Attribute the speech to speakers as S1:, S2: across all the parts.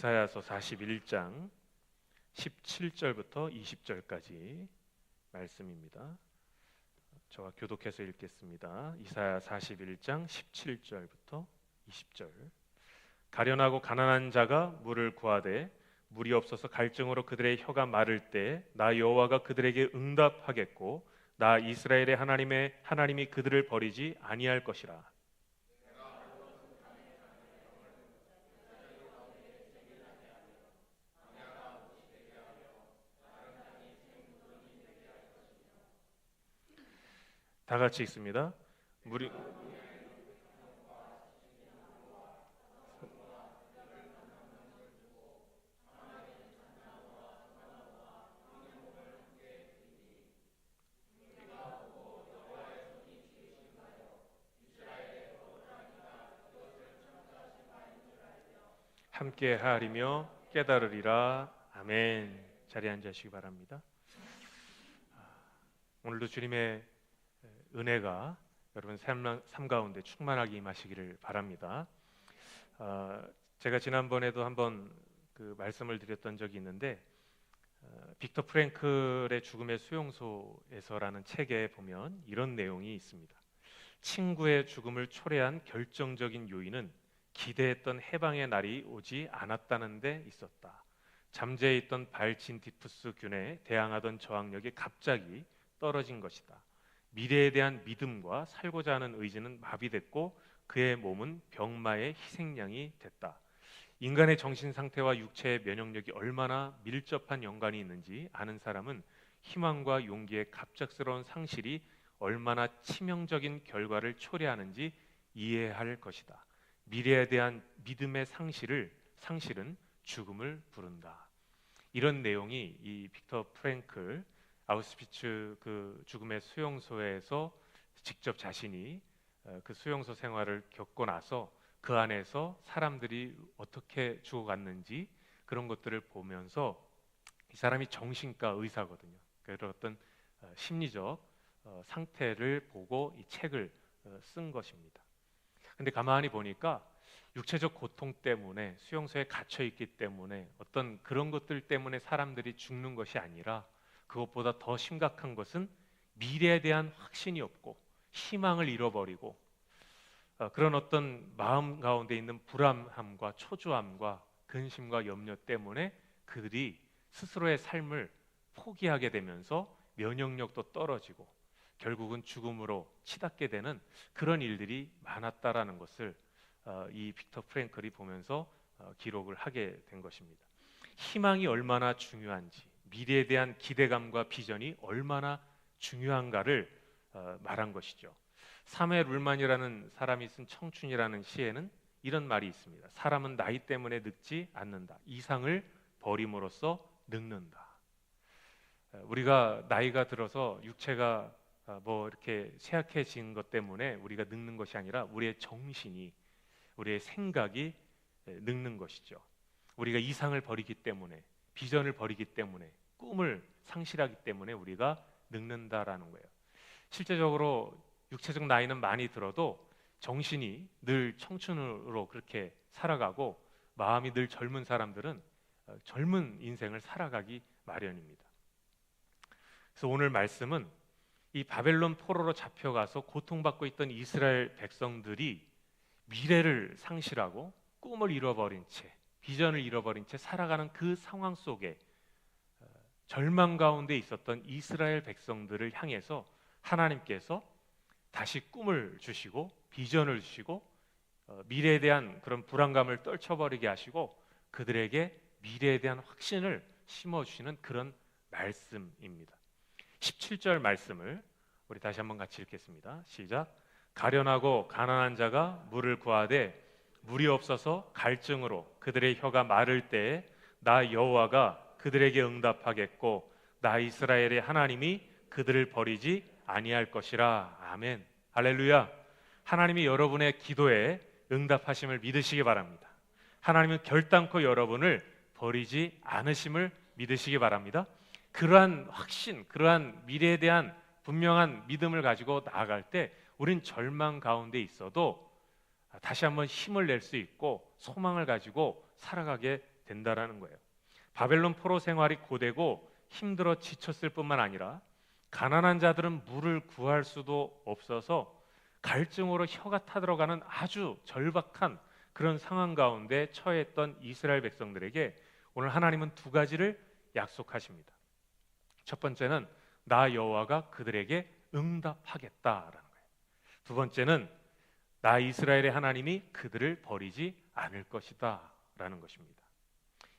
S1: 이사야서 41장 17절부터 20절까지 말씀입니다. 저와 교독해서 읽겠습니다. 이사야 41장 17절부터 20절. 가련하고 가난한 자가 물을 구하되 물이 없어서 갈증으로 그들의 혀가 마를 때 나 여호와가 그들에게 응답하겠고 나 이스라엘의 하나님이 그들을 버리지 아니할 것이라. 다 같이 읽습니다. 물이 함께 하리며 깨달으리라. 아멘. 자리에 앉으시기 바랍니다. 오늘도 주님의 은혜가 여러분 삶 가운데 충만하게 임하시기를 바랍니다. 제가 지난번에도 한번 그 말씀을 드렸던 적이 있는데 빅터 프랭클의 죽음의 수용소에서라는 책에 보면 이런 내용이 있습니다. 친구의 죽음을 초래한 결정적인 요인은 기대했던 해방의 날이 오지 않았다는 데 있었다. 잠재해 있던 발진티푸스 균에 대항하던 저항력이 갑자기 떨어진 것이다. 미래에 대한 믿음과 살고자 하는 의지는 마비됐고 그의 몸은 병마의 희생양이 됐다. 인간의 정신 상태와 육체의 면역력이 얼마나 밀접한 연관이 있는지 아는 사람은 희망과 용기의 갑작스러운 상실이 얼마나 치명적인 결과를 초래하는지 이해할 것이다. 미래에 대한 믿음의 상실은 죽음을 부른다. 이런 내용이 이 빅터 프랭클 아우슈비츠 그 죽음의 수용소에서 직접 자신이 그 수용소 생활을 겪고 나서 그 안에서 사람들이 어떻게 죽어갔는지 그런 것들을 보면서 이 사람이 정신과 의사거든요. 그런 어떤 심리적 상태를 보고 이 책을 쓴 것입니다. 근데 가만히 보니까 육체적 고통 때문에 수용소에 갇혀 있기 때문에 어떤 그런 것들 때문에 사람들이 죽는 것이 아니라 그것보다 더 심각한 것은 미래에 대한 확신이 없고 희망을 잃어버리고 그런 어떤 마음 가운데 있는 불안함과 초조함과 근심과 염려 때문에 그들이 스스로의 삶을 포기하게 되면서 면역력도 떨어지고 결국은 죽음으로 치닫게 되는 그런 일들이 많았다라는 것을 이 빅터 프랭클이 보면서 기록을 하게 된 것입니다. 희망이 얼마나 중요한지, 미래에 대한 기대감과 비전이 얼마나 중요한가를 말한 것이죠. 사무엘 룰만이라는 사람이 쓴 청춘이라는 시에는 이런 말이 있습니다. 사람은 나이 때문에 늙지 않는다. 이상을 버림으로써 늙는다. 우리가 나이가 들어서 육체가 뭐 이렇게 쇠약해진 것 때문에 우리가 늙는 것이 아니라 우리의 정신이, 우리의 생각이 늙는 것이죠. 우리가 이상을 버리기 때문에, 비전을 버리기 때문에, 꿈을 상실하기 때문에 우리가 늙는다라는 거예요. 실제적으로 육체적 나이는 많이 들어도 정신이 늘 청춘으로 그렇게 살아가고 마음이 늘 젊은 사람들은 젊은 인생을 살아가기 마련입니다. 그래서 오늘 말씀은 이 바벨론 포로로 잡혀가서 고통받고 있던 이스라엘 백성들이 미래를 상실하고 꿈을 잃어버린 채, 비전을 잃어버린 채 살아가는 그 상황 속에 절망 가운데 있었던 이스라엘 백성들을 향해서 하나님께서 다시 꿈을 주시고 비전을 주시고 미래에 대한 그런 불안감을 떨쳐버리게 하시고 그들에게 미래에 대한 확신을 심어주시는 그런 말씀입니다. 17절 말씀을 우리 다시 한번 같이 읽겠습니다. 시작. 가련하고 가난한 자가 물을 구하되 물이 없어서 갈증으로 그들의 혀가 마를 때에 나 여호와가 그들에게 응답하겠고 나 이스라엘의 하나님이 그들을 버리지 아니할 것이라. 아멘. 할렐루야. 하나님이 여러분의 기도에 응답하심을 믿으시기 바랍니다. 하나님은 결단코 여러분을 버리지 않으심을 믿으시기 바랍니다. 그러한 확신, 그러한 미래에 대한 분명한 믿음을 가지고 나아갈 때 우린 절망 가운데 있어도 다시 한번 힘을 낼 수 있고 소망을 가지고 살아가게 된다라는 거예요. 바벨론 포로 생활이 고되고 힘들어 지쳤을 뿐만 아니라 가난한 자들은 물을 구할 수도 없어서 갈증으로 혀가 타들어가는 아주 절박한 그런 상황 가운데 처했던 이스라엘 백성들에게 오늘 하나님은 두 가지를 약속하십니다. 첫 번째는 나 여호와가 그들에게 응답하겠다라는 거예요. 두 번째는 나 이스라엘의 하나님이 그들을 버리지 않을 것이다 라는 것입니다.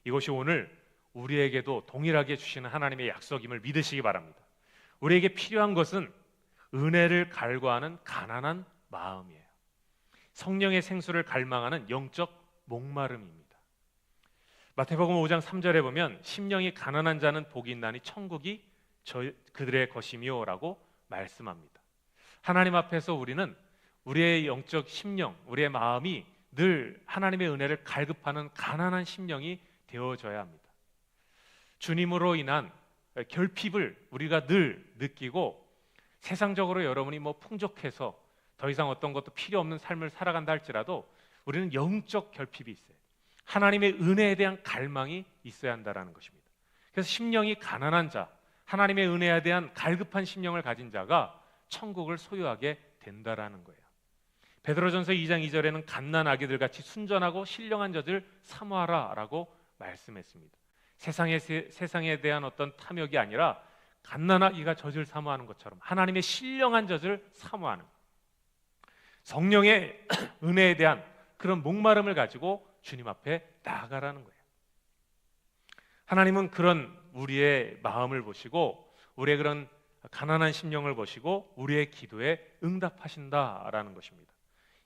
S1: 이것이 오늘 우리에게도 동일하게 주시는 하나님의 약속임을 믿으시기 바랍니다. 우리에게 필요한 것은 은혜를 갈구하는 가난한 마음이에요. 성령의 생수를 갈망하는 영적 목마름입니다. 마태복음 5장 3절에 보면 심령이 가난한 자는 복이 있나니 천국이 그들의 것이며 라고 말씀합니다. 하나님 앞에서 우리는 우리의 영적 심령, 우리의 마음이 늘 하나님의 은혜를 갈급하는 가난한 심령이 되어져야 합니다. 주님으로 인한 결핍을 우리가 늘 느끼고 세상적으로 여러분이 풍족해서 더 이상 어떤 것도 필요 없는 삶을 살아간다 할지라도 우리는 영적 결핍이 있어요. 하나님의 은혜에 대한 갈망이 있어야 한다는 것입니다. 그래서 심령이 가난한 자, 하나님의 은혜에 대한 갈급한 심령을 가진 자가 천국을 소유하게 된다라는 거예요. 베드로전서 2장 2절에는 갓난 아기들 같이 순전하고 신령한 자들 사모하라라고 말씀했습니다. 세상에 대한 어떤 탐욕이 아니라 갓난아기가 젖을 사모하는 것처럼 하나님의 신령한 젖을 사모하는 성령의 은혜에 대한 그런 목마름을 가지고 주님 앞에 나아가라는 거예요. 하나님은 그런 우리의 마음을 보시고 우리의 그런 가난한 심령을 보시고 우리의 기도에 응답하신다라는 것입니다.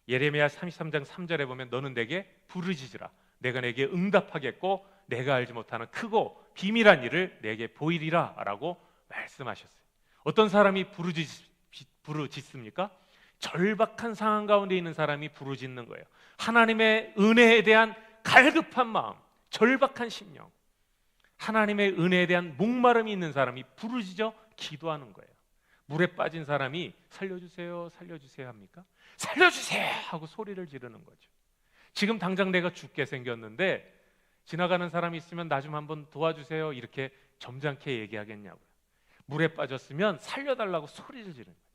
S1: 예레미야 33장 3절에 보면 너는 내게 부르짖으라 내가 내게 응답하겠고 내가 알지 못하는 크고 비밀한 일을 내게 보이리라 라고 말씀하셨어요. 어떤 사람이 부르짖습니까? 절박한 상황 가운데 있는 사람이 부르짖는 거예요. 하나님의 은혜에 대한 갈급한 마음, 절박한 심령, 하나님의 은혜에 대한 목마름이 있는 사람이 부르짖어 기도하는 거예요. 물에 빠진 사람이 살려주세요, 살려주세요 합니까? 살려주세요 하고 소리를 지르는 거죠. 지금 당장 내가 죽게 생겼는데 지나가는 사람이 있으면 나 좀 한번 도와주세요 이렇게 점잖게 얘기하겠냐고요. 물에 빠졌으면 살려달라고 소리를 지르는 거예요.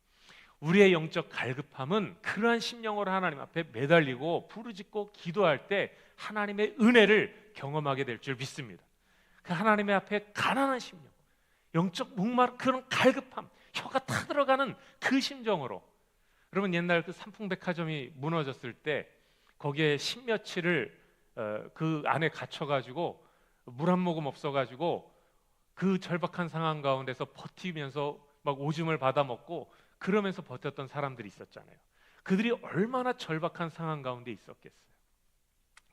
S1: 우리의 영적 갈급함은 그러한 심령으로 하나님 앞에 매달리고 부르짖고 기도할 때 하나님의 은혜를 경험하게 될 줄 믿습니다. 그 하나님의 앞에 가난한 심령, 영적 목마름, 그런 갈급함, 혀가 타들어가는 그 심정으로. 여러분 옛날 그 삼풍백화점이 무너졌을 때 거기에 십며칠을 그 안에 갇혀가지고 물 한 모금 없어가지고 그 절박한 상황 가운데서 버티면서 막 오줌을 받아 먹고 그러면서 버텼던 사람들이 있었잖아요. 그들이 얼마나 절박한 상황 가운데 있었겠어요.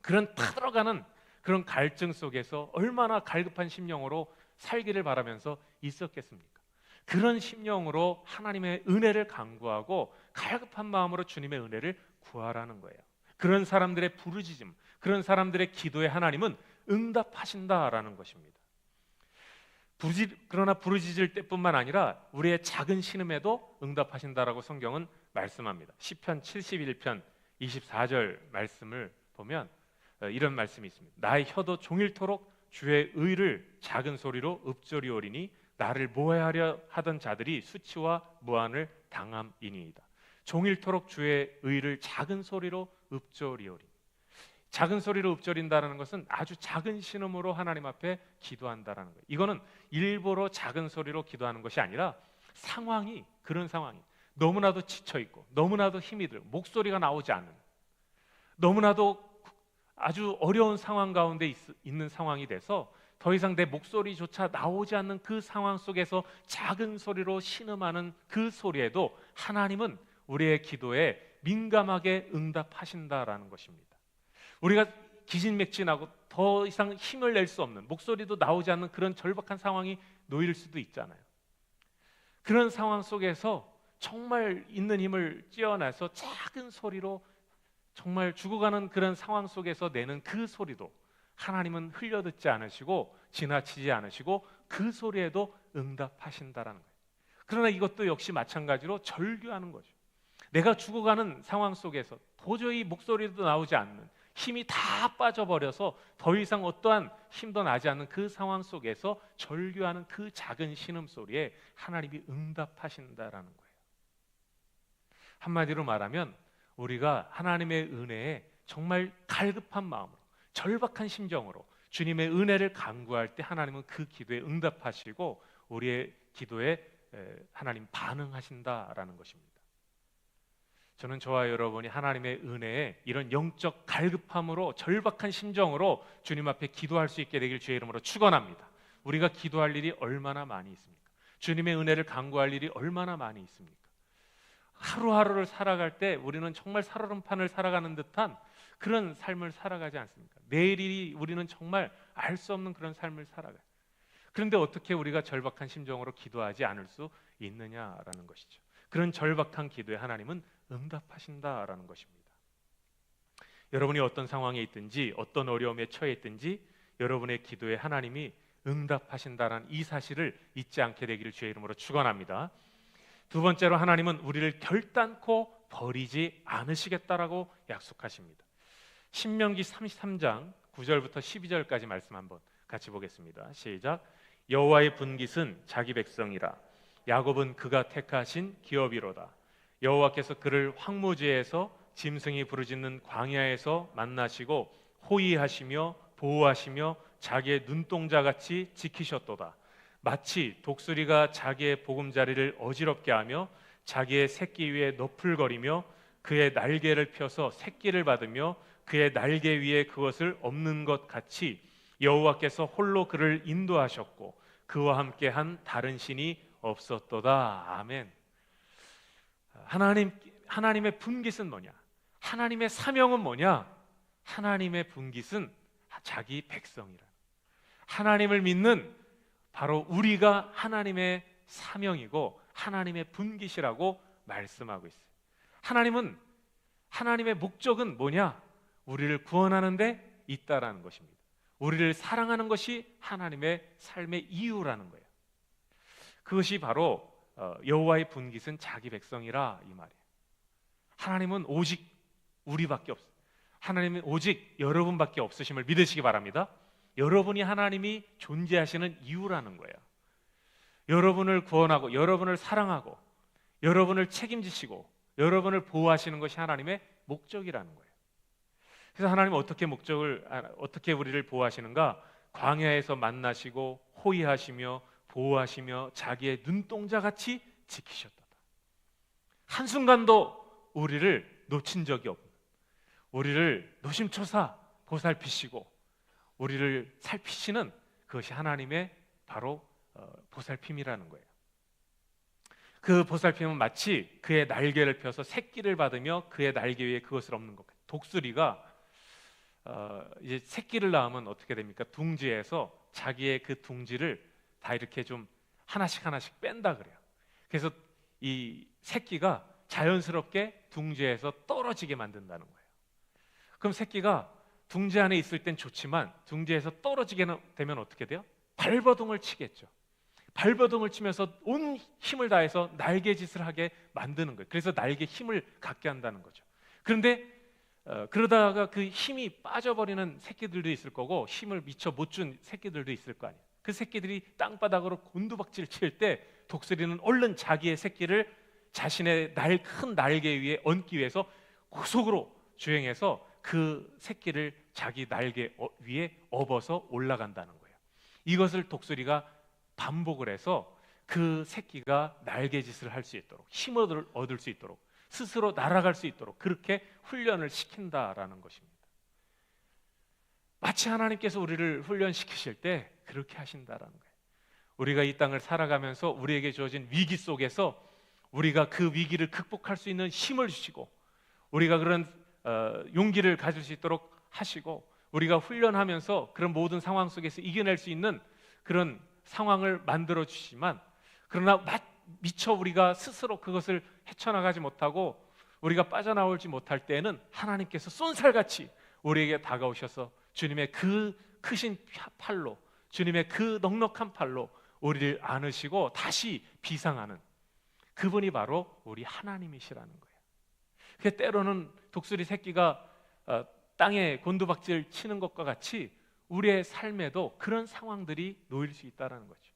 S1: 그런 타들어가는 그런 갈증 속에서 얼마나 갈급한 심령으로 살기를 바라면서 있었겠습니까? 그런 심령으로 하나님의 은혜를 간구하고 갈급한 마음으로 주님의 은혜를 구하라는 거예요. 그런 사람들의 부르짖음, 그런 사람들의 기도에 하나님은 응답하신다라는 것입니다. 그러나 부르짖을 때뿐만 아니라 우리의 작은 신음에도 응답하신다라고 성경은 말씀합니다. 시편 71편 24절 말씀을 보면 이런 말씀이 있습니다. 나의 혀도 종일토록 주의 의를 작은 소리로 읊조리오리니 나를 모해하려 하던 자들이 수치와 무한을 당함이니이다. 종일토록 주의 의를 작은 소리로 읊조리오리. 작은 소리로 읊조린다는 것은 아주 작은 신음으로 하나님 앞에 기도한다라는 거예요. 이거는 일부러 작은 소리로 기도하는 것이 아니라 상황이, 그런 상황이 너무나도 지쳐있고 너무나도 힘이 들고 목소리가 나오지 않는, 너무나도 아주 어려운 상황 가운데 있는 상황이 돼서 더 이상 내 목소리조차 나오지 않는 그 상황 속에서 작은 소리로 신음하는 그 소리에도 하나님은 우리의 기도에 민감하게 응답하신다라는 것입니다. 우리가 기진맥진하고 더 이상 힘을 낼 수 없는, 목소리도 나오지 않는 그런 절박한 상황이 놓일 수도 있잖아요. 그런 상황 속에서 정말 있는 힘을 찌어내서 작은 소리로 정말 죽어가는 그런 상황 속에서 내는 그 소리도 하나님은 흘려듣지 않으시고 지나치지 않으시고 그 소리에도 응답하신다라는 거예요. 그러나 이것도 역시 마찬가지로 절규하는 거죠. 내가 죽어가는 상황 속에서 도저히 목소리도 나오지 않는, 힘이 다 빠져버려서 더 이상 어떠한 힘도 나지 않는 그 상황 속에서 절규하는 그 작은 신음소리에 하나님이 응답하신다라는 거예요. 한마디로 말하면 우리가 하나님의 은혜에 정말 갈급한 마음으로, 절박한 심정으로 주님의 은혜를 간구할 때 하나님은 그 기도에 응답하시고 우리의 기도에 하나님 반응하신다라는 것입니다. 저는 저와 여러분이 하나님의 은혜에 이런 영적 갈급함으로, 절박한 심정으로 주님 앞에 기도할 수 있게 되길 주의 이름으로 축원합니다. 우리가 기도할 일이 얼마나 많이 있습니까? 주님의 은혜를 간구할 일이 얼마나 많이 있습니까? 하루하루를 살아갈 때 우리는 정말 살얼음판을 살아가는 듯한 그런 삶을 살아가지 않습니까? 내일이 우리는 정말 알 수 없는 그런 삶을 살아가요. 그런데 어떻게 우리가 절박한 심정으로 기도하지 않을 수 있느냐라는 것이죠. 그런 절박한 기도에 하나님은 응답하신다라는 것입니다. 여러분이 어떤 상황에 있든지 어떤 어려움에 처해 있든지 여러분의 기도에 하나님이 응답하신다라는 이 사실을 잊지 않게 되기를 주의 이름으로 축원합니다. 두 번째로 하나님은 우리를 결단코 버리지 않으시겠다라고 약속하십니다. 신명기 33장 9절부터 12절까지 말씀 한번 같이 보겠습니다. 시작. 여호와의 분깃은 자기 백성이라 야곱은 그가 택하신 기업이로다. 여호와께서 그를 황무지에서 짐승이 부르짖는 광야에서 만나시고 호위하시며 보호하시며 자기의 눈동자같이 지키셨도다. 마치 독수리가 자기의 보금자리를 어지럽게 하며 자기의 새끼 위에 너풀거리며 그의 날개를 펴서 새끼를 받으며 그의 날개 위에 그것을 엎는 것 같이 여호와께서 홀로 그를 인도하셨고 그와 함께 한 다른 신이 없었도다. 아멘. 하나님의 분깃은 뭐냐? 하나님의 사명은 뭐냐? 하나님의 분깃은 자기 백성이라. 하나님을 믿는 바로 우리가 하나님의 사명이고 하나님의 분깃이라고 말씀하고 있어요. 하나님의 목적은 뭐냐? 우리를 구원하는 데 있다라는 것입니다. 우리를 사랑하는 것이 하나님의 삶의 이유라는 거예요. 그것이 바로 여호와의 분깃은 자기 백성이라 이 말이에요. 하나님은 오직 우리밖에 없어요. 하나님은 오직 여러분밖에 없으심을 믿으시기 바랍니다. 여러분이 하나님이 존재하시는 이유라는 거예요. 여러분을 구원하고 여러분을 사랑하고 여러분을 책임지시고 여러분을 보호하시는 것이 하나님의 목적이라는 거예요. 그래서 하나님은 어떻게 우리를 보호하시는가? 광야에서 만나시고 호위하시며 보호하시며 자기의 눈동자같이 지키셨다. 한순간도 우리를 놓친 적이 없는, 우리를 노심초사 보살피시고 우리를 살피시는 그것이 하나님의 바로 보살핌이라는 거예요. 그 보살핌은 마치 그의 날개를 펴서 새끼를 받으며 그의 날개 위에 그것을 엎는 것 같아요. 독수리가 이제 새끼를 낳으면 어떻게 됩니까? 둥지에서 자기의 그 둥지를 다 이렇게 좀 하나씩 뺀다 그래요. 그래서 이 새끼가 자연스럽게 둥지에서 떨어지게 만든다는 거예요. 그럼 새끼가 둥지 안에 있을 땐 좋지만 둥지에서 떨어지게 되면 어떻게 돼요? 발버둥을 치겠죠. 발버둥을 치면서 온 힘을 다해서 날개짓을 하게 만드는 거예요. 그래서 날개 힘을 갖게 한다는 거죠. 그런데 그러다가 그 힘이 빠져버리는 새끼들도 있을 거고 힘을 미처 못 준 새끼들도 있을 거 아니에요. 그 새끼들이 땅바닥으로 곤두박질 칠 때 독수리는 얼른 자기의 새끼를 자신의 큰 날개 위에 얹기 위해서 고속으로 주행해서 그 새끼를 자기 날개 위에 업어서 올라간다는 거예요. 이것을 독수리가 반복을 해서 그 새끼가 날개짓을 할 수 있도록, 힘을 얻을 수 있도록, 스스로 날아갈 수 있도록 그렇게 훈련을 시킨다라는 것입니다. 마치 하나님께서 우리를 훈련시키실 때 그렇게 하신다라는 거예요. 우리가 이 땅을 살아가면서 우리에게 주어진 위기 속에서 우리가 그 위기를 극복할 수 있는 힘을 주시고 우리가 그런 용기를 가질 수 있도록 하시고 우리가 훈련하면서 그런 모든 상황 속에서 이겨낼 수 있는 그런 상황을 만들어 주시지만 그러나 미처 우리가 스스로 그것을 헤쳐나가지 못하고 우리가 빠져나오지 못할 때에는 하나님께서 쏜살같이 우리에게 다가오셔서 주님의 그 크신 팔로, 주님의 그 넉넉한 팔로 우리를 안으시고 다시 비상하는 그분이 바로 우리 하나님이시라는 거예요. 그 때로는 독수리 새끼가 땅에 곤두박질 치는 것과 같이 우리의 삶에도 그런 상황들이 놓일 수 있다는 거죠.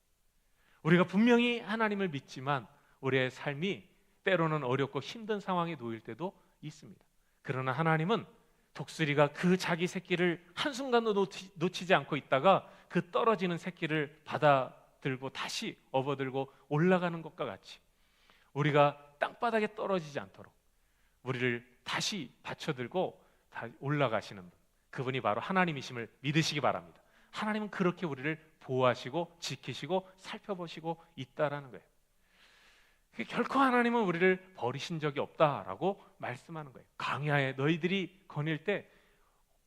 S1: 우리가 분명히 하나님을 믿지만 우리의 삶이 때로는 어렵고 힘든 상황에 놓일 때도 있습니다. 그러나 하나님은 독수리가 그 자기 새끼를 한순간도 놓치지 않고 있다가 그 떨어지는 새끼를 받아들고 다시 업어들고 올라가는 것과 같이 우리가 땅바닥에 떨어지지 않도록 우리를 다시 받쳐들고 다 올라가시는 분, 그분이 바로 하나님이심을 믿으시기 바랍니다. 하나님은 그렇게 우리를 보호하시고 지키시고 살펴보시고 있다라는 거예요. 결코 하나님은 우리를 버리신 적이 없다라고 말씀하는 거예요. 광야에 너희들이 거닐 때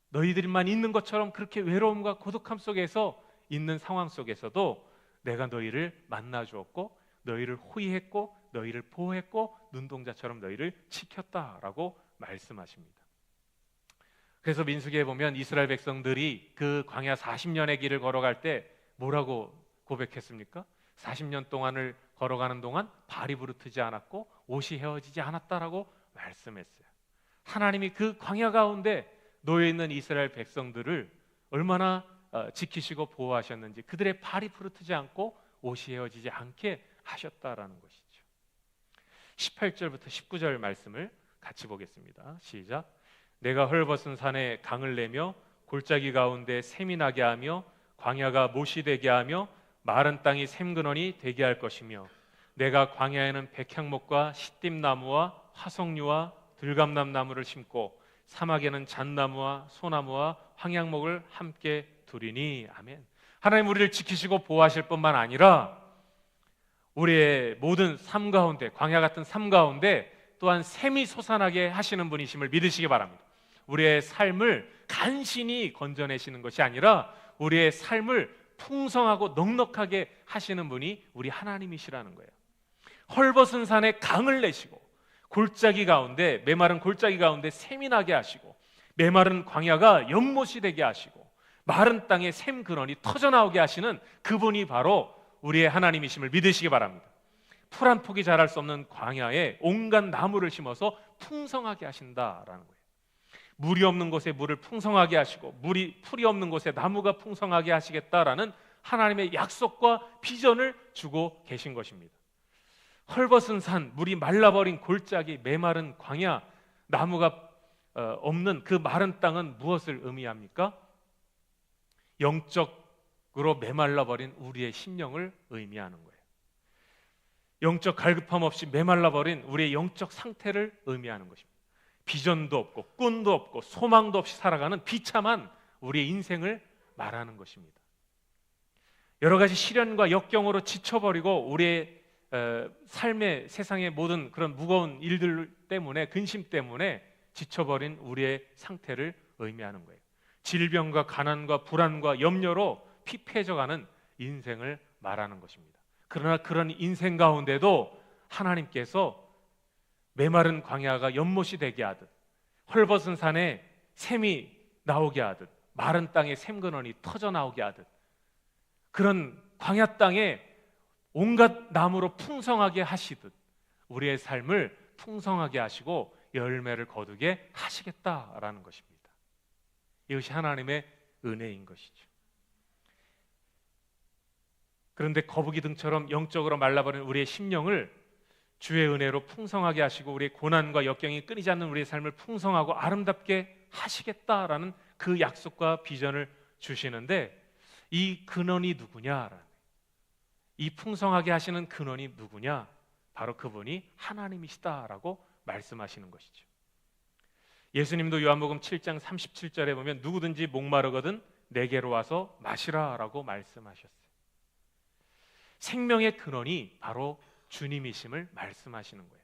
S1: 너희들만 있는 것처럼 그렇게 외로움과 고독함 속에서 있는 상황 속에서도 내가 너희를 만나 주었고 너희를 호위했고 너희를 보호했고 눈동자처럼 너희를 지켰다라고 말씀하십니다. 그래서 민수기에 보면 이스라엘 백성들이 그 광야 40년의 길을 걸어갈 때 뭐라고 고백했습니까? 40년 동안을 걸어가는 동안 발이 부르트지 않았고 옷이 헤어지지 않았다라고 말씀했어요. 하나님이 그 광야 가운데 놓여 있는 이스라엘 백성들을 얼마나 지키시고 보호하셨는지, 그들의 발이 부르트지 않고 옷이 헤어지지 않게 하셨다라는 것이죠. 18절부터 19절 말씀을 같이 보겠습니다. 시작. 내가 헐벗은 산에 강을 내며 골짜기 가운데 샘이 나게 하며 광야가 못이 되게 하며 마른 땅이 샘근원이 되게 할 것이며 내가 광야에는 백향목과 시띠나무와 화석류와 들감남 나무를 심고 사막에는 잣나무와 소나무와 황양목을 함께 두리니. 아멘. 하나님 우리를 지키시고 보호하실 뿐만 아니라 우리의 모든 삶 가운데, 광야 같은 삶 가운데 또한 샘이 솟아나게 하시는 분이심을 믿으시기 바랍니다. 우리의 삶을 간신히 건져내시는 것이 아니라 우리의 삶을 풍성하고 넉넉하게 하시는 분이 우리 하나님이시라는 거예요. 헐벗은 산에 강을 내시고 골짜기 가운데, 메마른 골짜기 가운데 샘이 나게 하시고 메마른 광야가 연못이 되게 하시고 마른 땅에 샘 근원이 터져나오게 하시는 그분이 바로 우리의 하나님이심을 믿으시기 바랍니다. 풀 한 폭이 자랄 수 없는 광야에 온갖 나무를 심어서 풍성하게 하신다라는 거예요. 물이 없는 곳에 물을 풍성하게 하시고 풀이 없는 곳에 나무가 풍성하게 하시겠다라는 하나님의 약속과 비전을 주고 계신 것입니다. 헐벗은 산, 물이 말라버린 골짜기, 메마른 광야, 나무가 없는 그 마른 땅은 무엇을 의미합니까? 영적으로 메말라버린 우리의 심령을 의미하는 거예요. 영적 갈급함 없이 메말라버린 우리의 영적 상태를 의미하는 것입니다. 비전도 없고 꿈도 없고 소망도 없이 살아가는 비참한 우리의 인생을 말하는 것입니다. 여러 가지 시련과 역경으로 지쳐버리고 우리의 삶의 세상의 모든 그런 무거운 일들 때문에, 근심 때문에 지쳐버린 우리의 상태를 의미하는 거예요. 질병과 가난과 불안과 염려로 피폐해져가는 인생을 말하는 것입니다. 그러나 그런 인생 가운데도 하나님께서 메마른 광야가 연못이 되게 하듯, 헐벗은 산에 샘이 나오게 하듯, 마른 땅에 샘근원이 터져 나오게 하듯, 그런 광야 땅에 온갖 나무로 풍성하게 하시듯 우리의 삶을 풍성하게 하시고 열매를 거두게 하시겠다라는 것입니다. 이것이 하나님의 은혜인 것이죠. 그런데 거북이 등처럼 영적으로 말라버린 우리의 심령을 주의 은혜로 풍성하게 하시고 우리의 고난과 역경이 끊이지 않는 우리의 삶을 풍성하고 아름답게 하시겠다라는 그 약속과 비전을 주시는데, 이 근원이 누구냐? 이 풍성하게 하시는 근원이 누구냐? 바로 그분이 하나님이시다라고 말씀하시는 것이죠. 예수님도 요한복음 7장 37절에 보면 누구든지 목마르거든 내게로 와서 마시라라고 말씀하셨어요. 생명의 근원이 바로 주님이심을 말씀하시는 거예요.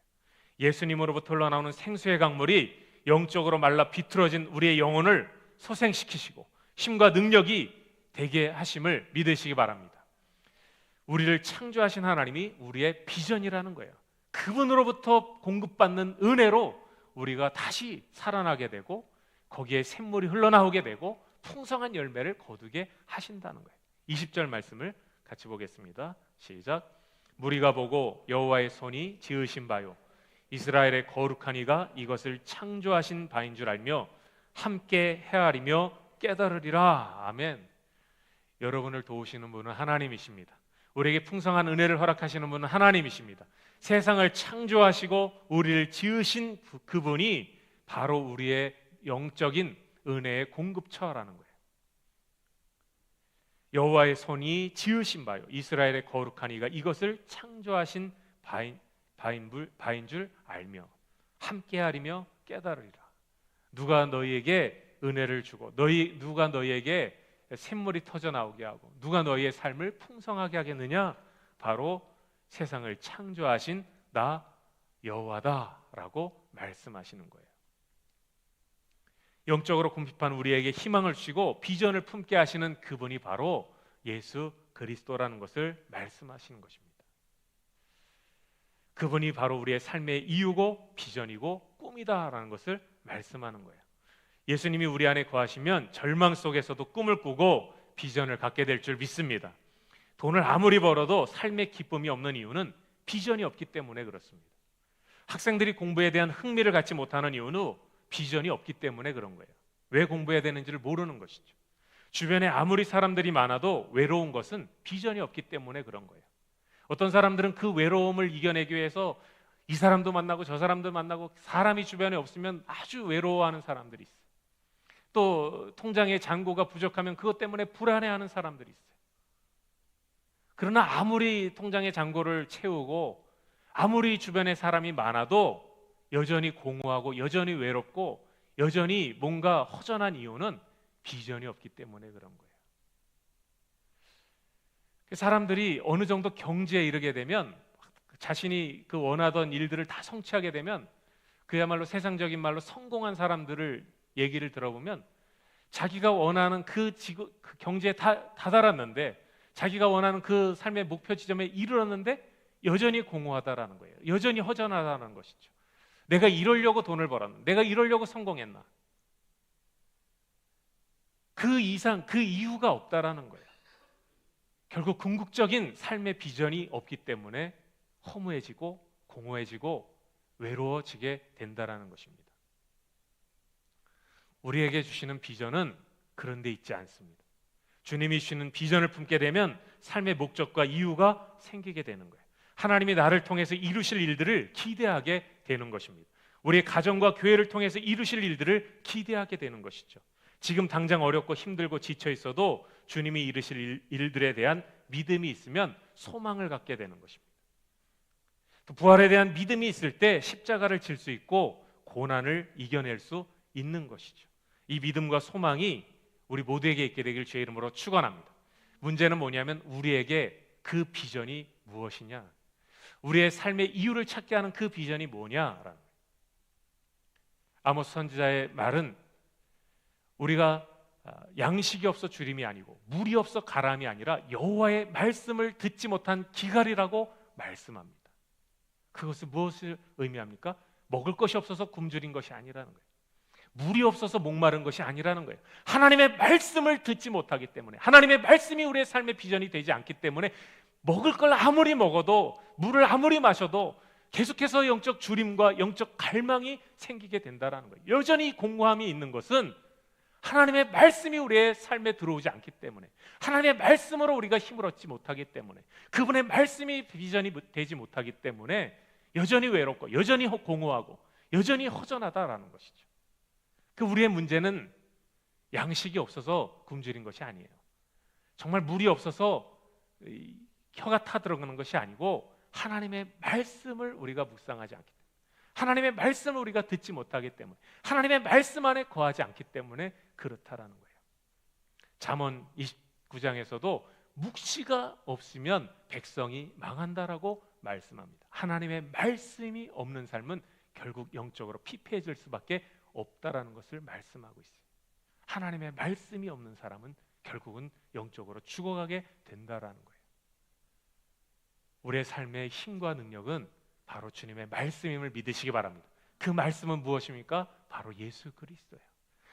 S1: 예수님으로부터 흘러나오는 생수의 강물이 영적으로 말라 비틀어진 우리의 영혼을 소생시키시고 힘과 능력이 되게 하심을 믿으시기 바랍니다. 우리를 창조하신 하나님이 우리의 비전이라는 거예요. 그분으로부터 공급받는 은혜로 우리가 다시 살아나게 되고 거기에 샘물이 흘러나오게 되고 풍성한 열매를 거두게 하신다는 거예요. 20절 말씀을 같이 보겠습니다. 시작. 무리가 보고 여호와의 손이 지으신 바요 이스라엘의 거룩한 이가 이것을 창조하신 바인 줄 알며 함께 헤아리며 깨달으리라. 아멘. 여러분을 도우시는 분은 하나님이십니다. 우리에게 풍성한 은혜를 허락하시는 분은 하나님이십니다. 세상을 창조하시고 우리를 지으신 그분이 바로 우리의 영적인 은혜의 공급처라는 거예요. 여호와의 손이 지으신 바요, 이스라엘의 거룩한 이가 이것을 창조하신 바인 줄 알며 함께 하리며 깨달으리라. 누가 너희에게 은혜를 주고 누가 너희에게 샘물이 터져 나오게 하고 누가 너희의 삶을 풍성하게 하겠느냐? 바로 세상을 창조하신 나 여호와다라고 말씀하시는 거예요. 영적으로 궁핍한 우리에게 희망을 주시고 비전을 품게 하시는 그분이 바로 예수 그리스도라는 것을 말씀하시는 것입니다. 그분이 바로 우리의 삶의 이유고 비전이고 꿈이다라는 것을 말씀하는 거예요. 예수님이 우리 안에 거하시면 절망 속에서도 꿈을 꾸고 비전을 갖게 될 줄 믿습니다. 돈을 아무리 벌어도 삶의 기쁨이 없는 이유는 비전이 없기 때문에 그렇습니다. 학생들이 공부에 대한 흥미를 갖지 못하는 이유는 비전이 없기 때문에 그런 거예요. 왜 공부해야 되는지를 모르는 것이죠. 주변에 아무리 사람들이 많아도 외로운 것은 비전이 없기 때문에 그런 거예요. 어떤 사람들은 그 외로움을 이겨내기 위해서 이 사람도 만나고 저 사람도 만나고 사람이 주변에 없으면 아주 외로워하는 사람들이 있어요. 또 통장에 잔고가 부족하면 그것 때문에 불안해하는 사람들이 있어요. 그러나 아무리 통장에 잔고를 채우고 아무리 주변에 사람이 많아도 여전히 공허하고 여전히 외롭고 여전히 뭔가 허전한 이유는 비전이 없기 때문에 그런 거예요. 사람들이 어느 정도 경지에 이르게 되면 자신이 그 원하던 일들을 다 성취하게 되면 그야말로 세상적인 말로 성공한 사람들을 얘기를 들어보면 자기가 원하는 그 경지에 다다랐는데 자기가 원하는 그 삶의 목표 지점에 이르렀는데 여전히 공허하다라는 거예요. 여전히 허전하다는 것이죠. 내가 이러려고 돈을 벌었나? 내가 이러려고 성공했나? 그 이상, 그 이유가 없다라는 거예요. 결국 궁극적인 삶의 비전이 없기 때문에 허무해지고 공허해지고 외로워지게 된다라는 것입니다. 우리에게 주시는 비전은 그런 데 있지 않습니다. 주님이 주시는 비전을 품게 되면 삶의 목적과 이유가 생기게 되는 거예요. 하나님이 나를 통해서 이루실 일들을 기대하게 되는 것입니다. 우리의 가정과 교회를 통해서 이루실 일들을 기대하게 되는 것이죠. 지금 당장 어렵고 힘들고 지쳐 있어도 주님이 이루실 일들에 대한 믿음이 있으면 소망을 갖게 되는 것입니다. 또 부활에 대한 믿음이 있을 때 십자가를 질 수 있고 고난을 이겨낼 수 있는 것이죠. 이 믿음과 소망이 우리 모두에게 있게 되길 주의 이름으로 축원합니다. 문제는 뭐냐면 우리에게 그 비전이 무엇이냐, 우리의 삶의 이유를 찾게 하는 그 비전이 뭐냐라는 거예요. 아모스 선지자의 말은 우리가 양식이 없어 주림이 아니고 물이 없어 가람이 아니라 여호와의 말씀을 듣지 못한 기갈이라고 말씀합니다. 그것은 무엇을 의미합니까? 먹을 것이 없어서 굶주린 것이 아니라는 거예요. 물이 없어서 목마른 것이 아니라는 거예요. 하나님의 말씀을 듣지 못하기 때문에, 하나님의 말씀이 우리의 삶의 비전이 되지 않기 때문에 먹을 걸 아무리 먹어도, 물을 아무리 마셔도 계속해서 영적 주림과 영적 갈망이 생기게 된다는 거예요. 여전히 공허함이 있는 것은 하나님의 말씀이 우리의 삶에 들어오지 않기 때문에, 하나님의 말씀으로 우리가 힘을 얻지 못하기 때문에, 그분의 말씀이 비전이 되지 못하기 때문에 여전히 외롭고 여전히 공허하고 여전히 허전하다라는 것이죠. 그 우리의 문제는 양식이 없어서 굶주린 것이 아니에요. 정말 물이 없어서 혀가 타들어가는 것이 아니고 하나님의 말씀을 우리가 묵상하지 않기 때문에, 하나님의 말씀을 우리가 듣지 못하기 때문에, 하나님의 말씀 안에 거하지 않기 때문에 그렇다라는 거예요. 잠언 29장에서도 묵시가 없으면 백성이 망한다라고 말씀합니다. 하나님의 말씀이 없는 삶은 결국 영적으로 피폐해질 수밖에 없다라는 것을 말씀하고 있어요. 하나님의 말씀이 없는 사람은 결국은 영적으로 죽어가게 된다라는 거예요. 우리의 삶의 힘과 능력은 바로 주님의 말씀임을 믿으시기 바랍니다. 그 말씀은 무엇입니까? 바로 예수 그리스도예요.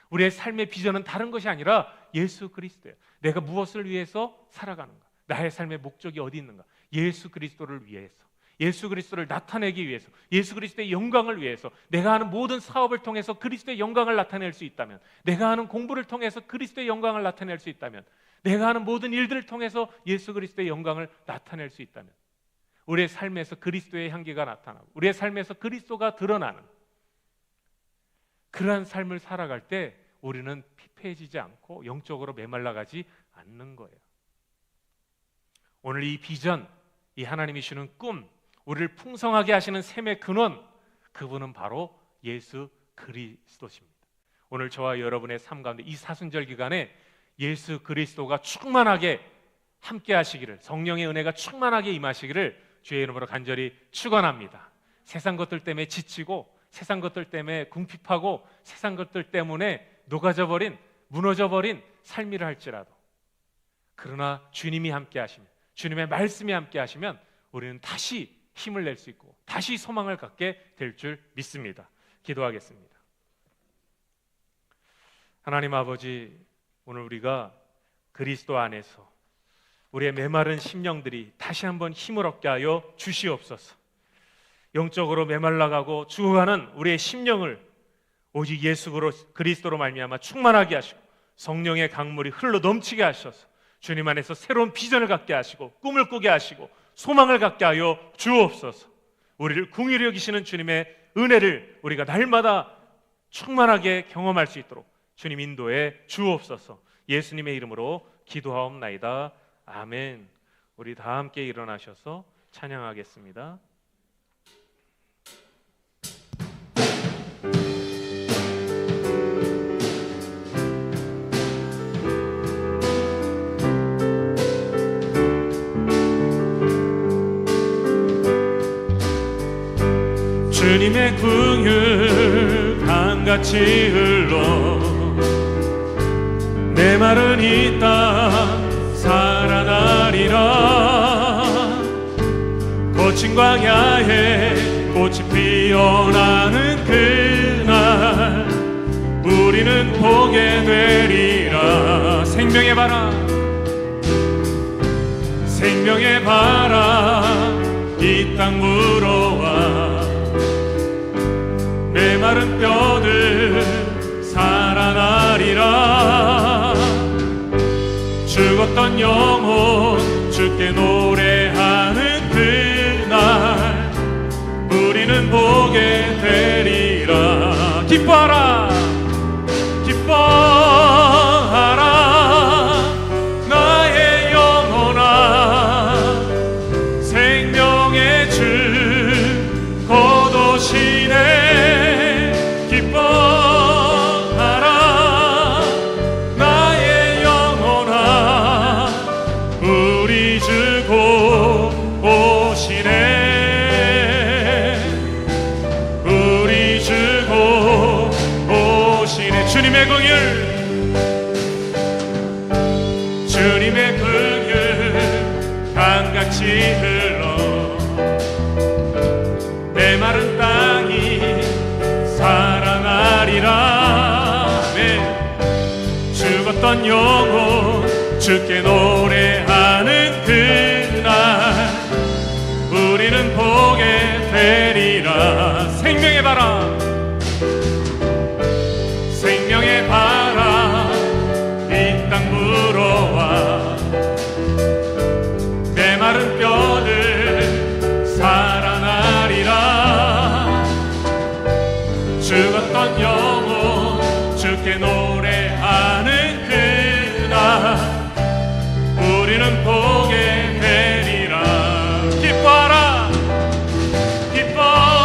S1: 우리의 삶의 비전은 다른 것이 아니라 예수 그리스도예요. 내가 무엇을 위해서 살아가는가? 나의 삶의 목적이 어디 있는가? 예수 그리스도를 위해서, 예수 그리스도를 나타내기 위해서, 예수 그리스도의 영광을 위해서, 내가 하는 모든 사업을 통해서 그리스도의 영광을 나타낼 수 있다면, 내가 하는 공부를 통해서 그리스도의 영광을 나타낼 수 있다면, 내가 하는 모든 일들을 통해서 예수 그리스도의 영광을 나타낼 수 있다면, 우리의 삶에서 그리스도의 향기가 나타나고 우리의 삶에서 그리스도가 드러나는 그러한 삶을 살아갈 때 우리는 피폐해지지 않고 영적으로 메말라가지 않는 거예요. 오늘 이 비전, 이 하나님이 주는 꿈, 우리를 풍성하게 하시는 샘의 근원, 그분은 바로 예수 그리스도십니다. 오늘 저와 여러분의 삶 가운데 이 사순절 기간에 예수 그리스도가 충만하게 함께 하시기를, 성령의 은혜가 충만하게 임하시기를 주의 이름으로 간절히 축원합니다. 세상 것들 때문에 지치고, 세상 것들 때문에 궁핍하고, 세상 것들 때문에 녹아져버린, 무너져버린 삶이라 할지라도, 그러나 주님이 함께 하시면, 주님의 말씀이 함께 하시면 우리는 다시 힘을 낼 수 있고 다시 소망을 갖게 될 줄 믿습니다. 기도하겠습니다. 하나님 아버지, 오늘 우리가 그리스도 안에서 우리의 메마른 심령들이 다시 한번 힘을 얻게 하여 주시옵소서. 영적으로 메말라가고 죽어가는 우리의 심령을 오직 예수 그리스도로 말미암아 충만하게 하시고 성령의 강물이 흘러 넘치게 하셔서 주님 안에서 새로운 비전을 갖게 하시고 꿈을 꾸게 하시고 소망을 갖게 하여 주옵소서. 우리를 긍휼히 여기시는 주님의 은혜를 우리가 날마다 충만하게 경험할 수 있도록 주님 인도해 주옵소서. 예수님의 이름으로 기도하옵나이다. 아멘. 우리 다 함께 일어나셔서 찬양하겠습니다. 주님의 긍휼 강같이 흘러 내 마른 이 땅 살아나리라. 거친 광야에 꽃이 피어나는 그날 우리는 보게 되리라. 생명의 바람, 생명의 바람 이 땅 불어와 메마른 뼈들 살아나리라. 죽었던 영혼 주께 노래하는 그날 우리는 보게 되리라. 기뻐하라, 기뻐하라 나의 영혼아. 생명의 주 곧 오시네. 주님의 긍휼, 주님의 긍휼 강같이 흘러 내 마른 땅이 살아나리라. 네. 죽었던 영혼 주께 노래하는 그날 우리는 보게 되리라. 생명의 바람, 생명의 바람 이 땅 불어와 메마른 뼈들 살아나리라. 죽었던 영혼 주께 노래하는 그날 우리는 보게 되리라. 기뻐하라, 기뻐하라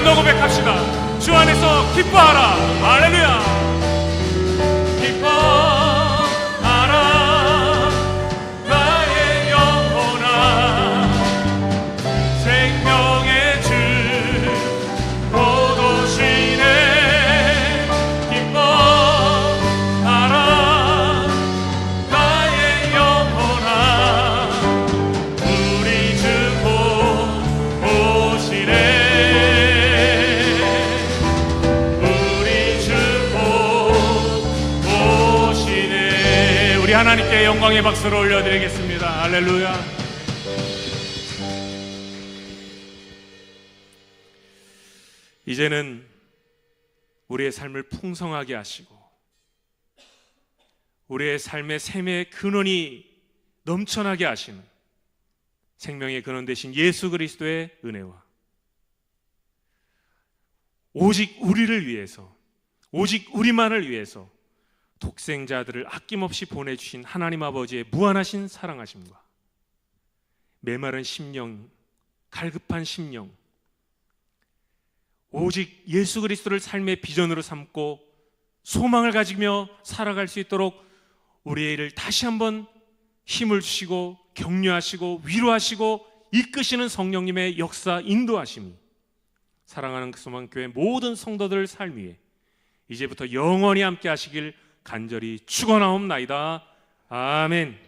S1: 믿음으로 고백합시다. 주 안에서 기뻐하라. 할렐루야. 기뻐하라 나의 영혼아, 생명의 주 곧 오시네. 기뻐하라 나의 영혼아, 우리 주 곧 오시네. 우리 주 곧 오시네. 우리 하나님께 영광의 박수를 올려드리겠습니다. 할렐루야. 이제는 우리의 삶을 풍성하게 하시고 우리의 삶의 샘의 근원이 넘쳐나게 하시는 생명의 근원 되신 예수 그리스도의 은혜와 오직 우리를 위해서, 오직 우리만을 위해서 독생자들을 아낌없이 보내주신 하나님 아버지의 무한하신 사랑하심과 메마른 심령, 갈급한 심령, 오직 예수 그리스도를 삶의 비전으로 삼고 소망을 가지며 살아갈 수 있도록 우리의 일을 다시 한번 힘을 주시고 격려하시고 위로하시고 이끄시는 성령님의 역사 인도하심이 사랑하는 소망교회 모든 성도들 삶 위에 이제부터 영원히 함께 하시길 간절히 축원하옵나이다. 아멘.